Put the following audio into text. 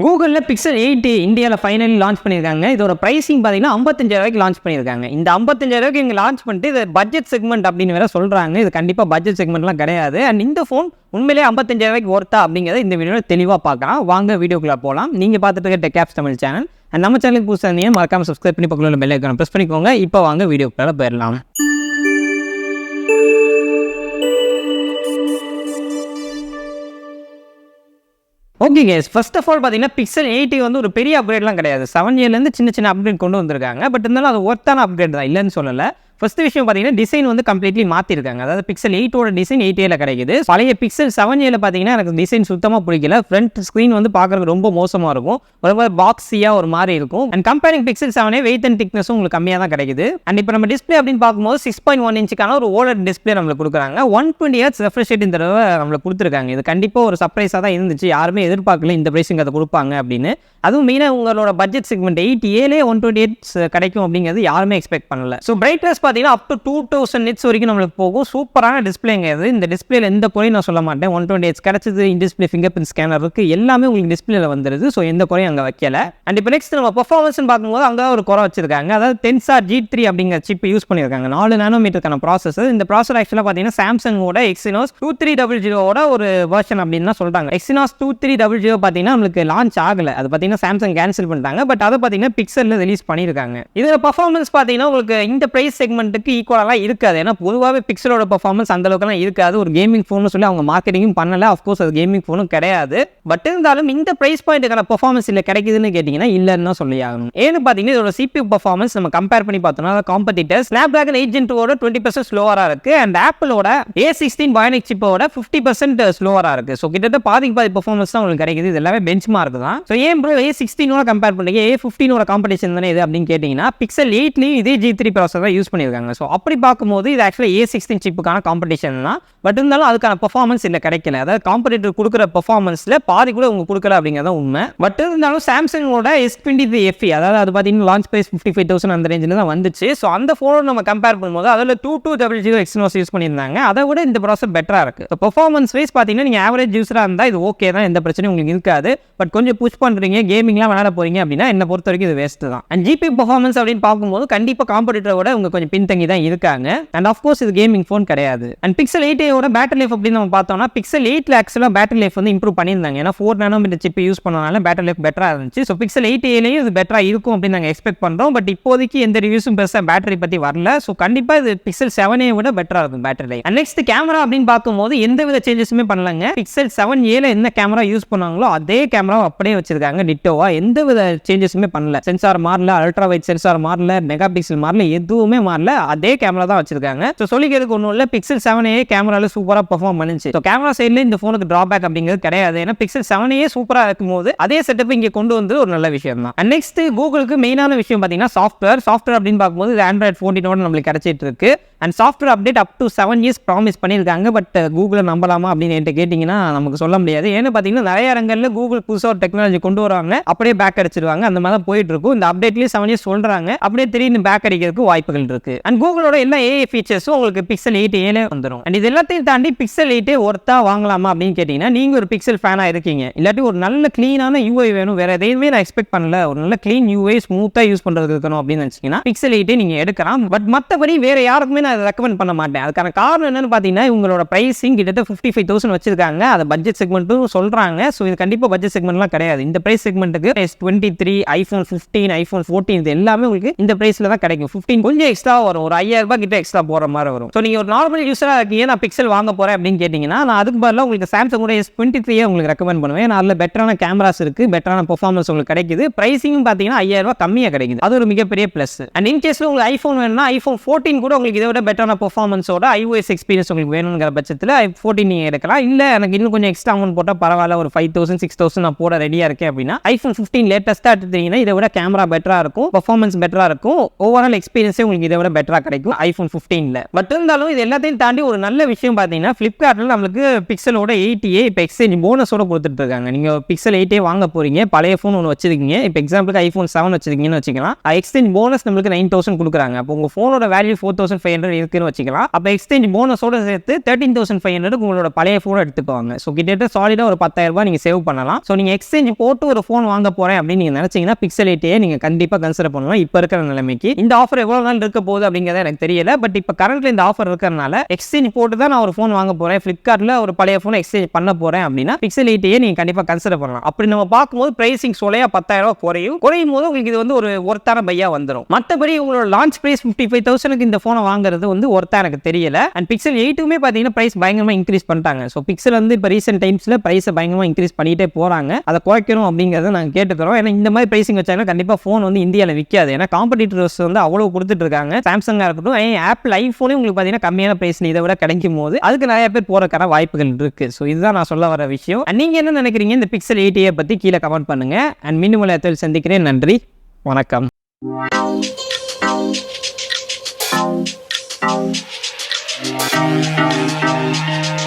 கூகுளில் பிக்சல் 8 இந்தியாவில் finally launch பண்ணியிருக்காங்க. இதோட ப்ரைஸிங் பார்த்தீங்கன்னா 55,000 லான்ச் பண்ணியிருக்காங்க. இந்த 55,000 இங்கே லான்ச் பண்ணிட்டு இது பட்ஜெட் செக்மெண்ட் அப்படின்னு வேற சொல்கிறாங்க. இது கண்டிப்பாக பட்ஜெட் செக்மெண்ட்லாம் கிடையாது. அண்ட் இந்த ஃபோன் உண்மையிலேயே 55,000 ஒர்த்தா அப்படிங்கிறத இந்த வீடியோவில் தெளிவாக பார்க்கலாம். வாங்க வீடியோக்குள்ளே போகலாம். நீங்கள் பார்த்துட்டு இருக்க டெக்ஆப்ஸ் தமிழ் சேனல் அண்ட் நம்ம சேனலுக்கு புதுசாக இருந்தீங்க மறக்காமல் சப்ஸ்கிரைப் பண்ணி பக்கத்தில் பெல் ஐக்கானை ப்ரெஸ் பண்ணிக்கோங்க. இப்போ வாங்க வீடியோக்குள்ளே போயிடலாம். Okay guys, first of all பார்த்தீங்கன்னா பிக்சல் 8 வந்து ஒரு பெரிய அப்கிரேட்லாம் கிடையாது. 7Aலேருந்து சின்ன அப்கிரேட் கொண்டு வந்திருக்காங்க. பட் இருந்தாலும் அது ஒர்த்தான அப்கிரேட் தான், இல்லைன்னு சொல்லலை. ஃபர்ஸ்ட் விஷயம் பார்த்தீங்கன்னா டிசைன் வந்து கம்ப்ளீட்லி மாற்றிருக்காங்க. அதாவது பிக்சல் 8ஓட டிசைன் 8Aல கிடைக்குது. பழைய பிக்சல் 7Aல பார்த்தீங்கன்னா எனக்கு டிசைன் சுத்தமாக பிடிக்கல. ஃப்ரண்ட் ஸ்க்ரீன் வந்து பார்க்குறதுக்கு ரொம்ப மோசமாக இருக்கும், ஒரு பாக்ஸியாக ஒரு மாதிரி இருக்கும். And comparing Pixel 7A weight and திக்னஸும் உங்களுக்கு கம்மியாக தான் கிடைக்குது. அண்ட் இப்போ நம்ம டிஸ்பிளே அப்படின்னு பார்க்கும்போது 6.1 இன்ச்சுக்கான ஒரு OLED டிஸ்பிளே நம்மளுக்கு கொடுக்குறாங்க. 120 Hz ரெஃப்ரெஷ் ரேட் இந்த தடவை நம்மளுக்கு கொடுத்துருக்காங்க. இது கண்டிப்பாக ஒரு சர்ப்ரைஸாக தான் இருந்துச்சு. யாருமே எதிர்பார்க்கல இந்த ப்ரைஸிங் அதை கொடுப்பாங்க அப்படின்னு. அதுவும் மெயினாக உங்களோட பட்ஜெட் செக்மெண்ட் 8Aலே 120 Hz கிடைக்கும் அப்படிங்கிறது யாருமே எக்ஸ்பெக்ட் பண்ணல. ஸோ பிரைட்னஸ் பார்த்தீங்கன்னா அப் டு 2000 nits வரைக்கும் நம்மளுக்கு போகும். சூப்பரான டிஸ்பிளேங்க இது. இந்த டிஸ்பிளேல எந்த குறையும் நான் சொல்ல மாட்டேன். 120 Hz கிடைச்சது, in display finger print scanner இருக்கு, எல்லாமே உங்களுக்கு டிஸ்பிளேல வந்துருது. ஸோ எந்த குறையும் அங்கே வைக்கல. அண்ட் இப்போ நெக்ஸ்ட் நம்ம பெர்ஃபார்மன்ஸ் பார்க்கும்போது அங்கே ஒரு குறை வச்சிருக்காங்க. அதாவது Tensor G3 அப்படிங்கிற சிப் யூஸ் பண்ணியிருக்காங்க. 4 நானோமீட்டருக்கான ப்ராசஸர். இந்த ப்ராசஸர் ஆக்சுவலாக பார்த்தீங்கன்னா சாம்சங்கோட Exynos 2300ஓட ஒரு வெர்ஷன் அப்படின்னு தான் சொல்றாங்க. Exynos 2300 பார்த்தீங்கன்னா நம்மளுக்கு லான்ச் ஆகல. அது பார்த்தீங்கன்னா சாம்சங் கேன்சல் பண்ணிட்டாங்க. பட் அதை பார்த்தீங்கன்னா பிக்சல்ல ரிலீஸ் பண்ணியிருக்காங்க. இதில் பெர்ஃபார்மன்ஸ் பார்த்தீங்கன்னா உங்களுக்கு இந்த பிரைஸ் செக்மெண்ட்டுக்கு ஈக்குவலாக இருக்காது. ஏன்னா பொதுவாகவே பிக்சலோட பெர்ஃபார்மன்ஸ் அந்த அளவுக்குலாம் இருக்காது. ஒரு கேமிங் ஃபோன் சொல்லி அவங்க மார்க்கெட்டிங்கும் பண்ணல. அஃப்கோர்ஸ் அது கேமிங் ஃபோனும் கிடையாது. பட் இருந்தாலும் இந்த பிரைஸ் பாயிண்ட்டுக்கான பெர்ஃபார்மன்ஸ் இல்லை கிடைக்குதுன்னு கேட்டிங்கன்னா இல்லைன்னு தான் சொல்லி ஆகணும். ஏன்னு பார்த்தீங்கன்னா இதோட CPU பெர்ஃபார்மன்ஸ் நம்ம கம்பேர் பண்ணி பார்த்தோம்னா காம்படிட்டர் Snapdragon 8 Gen 2ஓட 20% ஸ்லோவராக இருக்கு. அண்ட் ஆப்பிளோட A16 Bionic சிப்போட 50% ஸ்லோவராக இருக்கு. ஸோ கிட்டத்தட்ட பாதி பெர்ஃபார்மன்ஸ் தான் உங்களுக்கு கிடைக்குது. இது எல்லாமே பெஞ்ச் மார்க் தான். ஸோ ஏன் ப்ரோ A16ஓட கம்பேர் பண்ணுறீங்க, A15ஓட காம்படிஷன் தானே இது அப்படின்னு கேட்டிங்கன்னா பிக்சல் 8லையும் இதே G3 ப்ராசஸர் யூஸ் பண்ணியிருக்காங்க. ஸோ அப்படி பார்க்கும்போது இது ஆக்சுவலாக A16 சிப்புக்கான காம்படிஷன் தான். பட் இருந்தாலும் அதுக்கான பெர்ஃபார்மன்ஸ் இல்லை கிடைக்கல. அதாவது காம்படிட்டர் கொடுக்குற பெர்ஃபார்மன்ஸில் பாதி கூட உங்களுக்கு கொடுக்கல அப்படிங்கிறத உண்மை. பட் இருந்தாலும் சாம்சங்கோட S23 FE, அதாவது அது பார்த்தீங்கன்னா லான்ச் ப்ரைஸ் 55,000 அந்த ரேஞ்சில் தான் வந்துச்சு. ஸோ அந்த ஃபோனோட நம்ம கம்பேர் பண்ணும்போது அதில் 2200 Exynos யூஸ் பண்ணியிருந்தாங்க. அதை விட இந்த ப்ராசஸ் பெட்டராக இருக்குது. ஸோ பெர்ஃபார்மன்ஸ் வைஸ் பார்த்தீங்கன்னா நீங்கள் ஆவரேஜ் யூஸராக இருந்தால் இது ஓகே தான், எந்த பிரச்சனையும் உங்களுக்கு இருக்காது. பட் கொஞ்சம் புஷ் பண்ணுறீங்க, கேமிங்லாம் விளையாட போறீங்க அப்படின்னா என்னை பொறுத்த வரைக்கும் இது வேஸ்ட் தான். அண்ட் ஜிபி பெர்ஃபார்மன்ஸ் அப்படின்னு பார்க்கும்போது கண்டிப்பாக காம்படிட்டரோட உங்க கொஞ்சம் பின்தங்கி தான் இருக்காங்க. அண்ட் ஆஃப்கோர்ஸ் இது கேமிங் ஃபோன் கிடையாது. அண்ட் பிக்சல் 8ஓட பேட்டரி லைஃப் அப்படின்னு நம்ம பார்த்தோம்னா பிக்சல் 8ல ஆக்சுவலாக பேட்டரி லைஃப் வந்து இம்ப்ரூவ் பண்ணியிருந்தாங்க. ஏன்னா 4 நானோமீட்டர் சிப் யூஸ் பண்ணனால பேட்டரி லைஃப் பெட்டராக இருந்துச்சு. ஸோ பிக்சல் 8Aலையும் இது பெட்டராக இருக்கும் அப்படின்னு நாங்கள் எக்ஸ்பெக்ட் பண்ணுறோம். பட் இப்போதைக்கு எந்த ரிவ்யூஸும் பெருசாக பேட்டரி பற்றி வரல. ஸோ கண்டிப்பாக இது பிக்சல் 7A விட பெட்டராக இருக்கும் battery life. And next camera அப்படின்னு பார்க்கும்போது எந்த வித சேஞ்சஸுமே பண்ணலங்க. பிக்சல் 7Aல என்ன கேமரா யூஸ் பண்ணாங்களோ அதே கேமரா அப்படியே வச்சிருக்காங்க டிட்டோவா. எந்த வித சேஞ்சஸுமே பண்ணல. சென்சார் மாறல, அல்ட்ரா வைட் சென்சார் மாறல, மெகா பிக்சல் மாறல, எதுவுமே மாறல. அதே கேமரா தான் வச்சிருக்காங்க. ஸோ சொல்லிக்கிறதுக்கு ஒன்றும் இல்லை, பிக்சல் 7A கேமரால சூப்பராக பெர்ஃபார்ம் பண்ணுச்சு. ஸோ கேமரா சைடில் இந்த ஃபோனுக்கு டிராபேக் அப்படிங்கிறது கிடையாது. ஏன்னா பிக்சல் 7A சூப்பராக இருக்கும்போது அதே செட்டப் இங்கே கொண்டு வந்து ஒரு நல்ல விஷயம் தான். அண்ட் நெக்ஸ்ட் கூகுளுக்கு மெயினான விஷயம் பார்த்தீங்கன்னா சாஃப்ட்வேர் அப்படின்னு பார்க்கும்போது இது Android 14ஓட நம்மளுக்கு கிடைச்சிட்டு இருக்கு. And software update up to 7 years promise பண்ணியிருக்காங்க. பட் கூகுளை நம்பலாமா அப்படின்னு என்கிட்ட கேட்டிங்கன்னா நமக்கு சொல்ல முடியாது. ஏன்னு பார்த்தீங்கன்னா நிறைய இடங்களில் கூகுள் புதுசாக ஒரு டெக்னாலஜி கொண்டு வராங்க, அப்படியே பேக் அடிச்சிருவாங்க. அந்த மாதிரி தான் போயிட்டு இருக்கும். இந்த அப்டேட்லேயே 7 years சொல்றாங்க, அப்படியே திடீர்னு பேக் அடிக்கிறதுக்கு வாய்ப்புகள் இருக்கு. அண்ட் கூகுளோட எல்லா AI ஃபீச்சர்ஸும் உங்களுக்கு பிக்சல் 8Aல வந்துடும். அண்ட் இது எல்லாத்தையும் தாண்டி பிக்சல் 8 ஒர்த்தா வாங்கலாமா அப்படின்னு கேட்டிங்கன்னா நீங்கள் ஒரு பிக்சல் ஃபேனாக இருக்கீங்க, இல்லாட்டி ஒரு நல்ல க்ளீனான UI வேணும், வேற எதையுமே நான் எக்ஸ்பெக்ட் பண்ணல, ஒரு நல்ல க்ளீன் UI ஸ்மூத்தாக யூஸ் பண்ணுறதுக்கு இருக்கணும் அப்படின்னு நினச்சிங்கன்னா பிக்சல் 8 நீங்கள் எடுக்கலாம். பட் மற்றபடி வேற யாருக்குமே நான் ரெக்கமெண்ட் பண்ண மாட்டேன். அதுக்கான காரணம் என்னன்னு பார்த்தீங்கன்னா இவங்களோட பிரைசிங் கிட்டத்தட்ட 55,000 வச்சிருக்காங்க. அதை பட்ஜெட் செக்மெண்ட்டும் சொல்றாங்க. ஸோ இது கண்டிப்பாக பட்ஜெட் செக்மெண்ட்லாம் கிடையாது. இந்த பிரைஸ் செக்மெண்ட்டுக்கு S23, iPhone 15, iPhone 14 இது எல்லாமே உங்களுக்கு இந்த பிரைஸ்ல தான் கிடைக்கும். 15 கொஞ்சம் எக்ஸ்ட்ரா வரும், ஒரு 5,000 ரூபாய் கிட்ட எக்ஸ்ட்ரா போற மாதிரி வரும். ஸோ நீங்க ஒரு நார்மல் யூஸரா இருக்கீங்க, நான் பிக்சல் வாங்க போறேன் அப்படின்னு கேட்டீங்கன்னா நான் அதுக்கு பதிலாக உங்களுக்கு சாம்சங்கோட S23 உங்களுக்கு ரெக்கமெண்ட் பண்ணுவேன். நான் அதில் பெட்டரான கேமராஸ் இருக்கு, பெட்டரான பெர்ஃபார்மன்ஸ் உங்களுக்கு கிடைக்குது. பிரைசிங்கும் பார்த்தீங்கன்னா 5,000 ரூபாய் கம்மியாக கிடைக்குது. அது ஒரு மிகப்பெரிய பிளஸ். அண்ட் இன் கேஸ்ல உங்களுக்கு ஐஃபோன் வேணும்னா iPhone 14 கூட உங்களுக்கு இதை விட பெட்டரான பெர்ஃபார்மன்ஸோட iOS எக்ஸ்பீரியன்ஸ் உங்களுக்கு வேணுங்கிற பட்சத்தில் 14 நீங்கள் எடுக்கலாம். இல்லை எனக்கு இன்னும் கொஞ்சம் எக்ஸ்ட்ரா அமௌண்ட் போட்டால் பரவாயில்ல, ஒரு 5,000 6,000 நான் போட ரெடியாக இருக்கேன் அப்படின்னா iPhone 15 லேட்டஸ்ட்டாக எடுத்துட்டீங்கன்னா இதை விட கேமரா பெட்டராக இருக்கும், பெர்ஃபார்மன்ஸ் பெட்டராக இருக்கும், ஓவரால் எக்ஸ்பீரியன்ஸே உங்களுக்கு இதை விட பெட்டராக கிடைக்கும் iPhone 15ல. பட் இருந்தாலும் இது எல்லாத்தையும் தாண்டி ஒரு நல்ல விஷயம் பார்த்தீங்கன்னா ஃப்ளிப்கார்ட்டில் நம்மளுக்கு பிக்சலோட 8A இப்போ எக்ஸ்சேஞ்ச் போனஸோட கொடுத்துட்டு இருக்காங்க. நீங்கள் பிக்சல் 8A வாங்க போறீங்க, பழைய ஃபோன் ஒன்று வச்சிருக்கீங்க, இப்போ எக்ஸாம்பிளுக்கு iPhone 7 வச்சிருக்கீங்கன்னு வச்சுக்கலாம், எக்ஸ்சேஞ்ச் போனஸ் நம்மளுக்கு 9,000 கொடுக்குறாங்க. அப்போ உங்கள் ஃபோனோட வேல்யூ 4,500 500 இருக்குன்னு வச்சுக்கலாம். அப்போ எக்ஸ்சேஞ்ச் போனஸோட சேர்த்து 13,500 உங்களோட பழைய ஃபோன் எடுத்துக்குவாங்க. ஸோ கிட்டத்தட்ட சாலிடாக ஒரு 10,000 ரூபாய் நீங்கள் சேவ் பண்ணலாம். ஸோ நீங்கள் எக்ஸ்சேஞ்ச் போட்டு ஒரு ஃபோன் வாங்க போகிறேன் அப்படின்னு நீங்கள் நினச்சிங்கன்னா பிக்சல் 8 நீங்கள் கண்டிப்பாக கன்சிடர் பண்ணலாம். இப்போ இருக்கிற நிலைமைக்கு இந்த ஆஃபர் எவ்வளோ நாள் இருக்க போகுது அப்படிங்கிறத எனக்கு தெரியல. பட் இப்போ கரண்ட்ல இந்த ஆஃபர் இருக்கிறனால எக்ஸ்சேஞ்ச் போட்டு தான் நான் ஒரு ஃபோன் வாங்க போகிறேன், ஃப்ளிப்கார்ட்டில் ஒரு பழைய ஃபோன் எக்ஸ்சேஞ்ச் பண்ண போகிறேன் அப்படின்னா பிக்சல் 8 நீங்கள் கண்டிப்பாக கன்சிடர் பண்ணலாம். அப்படி நம்ம பார்க்கும்போது பிரைசிங் சொல்லையா 10,000 ரூபாய் குறையும் போது உங்களுக்கு இது வந்து ஒரு ஒர்த்தான பையா வந்துடும். மற்றபடி உங்களோட லான்ச் பிரைஸ் 55,000 இந்த ஃபோனை வாங்குறது வந்து ஒர்த்தா எனக்கு தெரியல. அண்ட் பிக்சல் 8மே பார்த்தீங்கன்னா பிரைஸ் பயங்கரமாக இன்க்ரீஸ் பண்ணிட்டாங்க. ஸோ பிக்சல் வந்து இப்போ ரீசென்ட் டைம்ஸில் பிரைஸை பயங்கரமாக இன்க்ரீஸ் பண்ணிட்டே போகிறாங்க. அதை குறைக்கணும் அப்படிங்கிறத நாங்கள் கேட்டுக்கிறோம். ஏன்னா இந்த மாதிரி பிரைசிங் வச்சாங்கன்னா கண்டிப்பாக ஃபோன் வந்து இந்தியாவில் விற்காது. ஏன்னா காம்படிட்டர்ஸ் வந்து அவ்வளோ கொடுத்துட்டு இருக்காங்க. சாம்சங்காக இருக்கட்டும், ஆப்பிள் ஐஃபோனே உங்களுக்கு பார்த்தீங்கன்னா கம்மியான பிரைஸில் இதை விட கிடைக்கும் போது அதுக்கு நிறைய பேர் போகிறக்கான வாய்ப்புகள் இருக்குது. ஸோ இதுதான் நான் சொல்ல வர விஷயம். நீங்கள் என்ன நினைக்கிறீங்க இந்த பிக்சல் 8 பற்றி கீழே கமெண்ட் பண்ணுங்க. அண்ட் மீண்டும் சந்திக்கிறேன். நன்றி, வணக்கம். Thank you.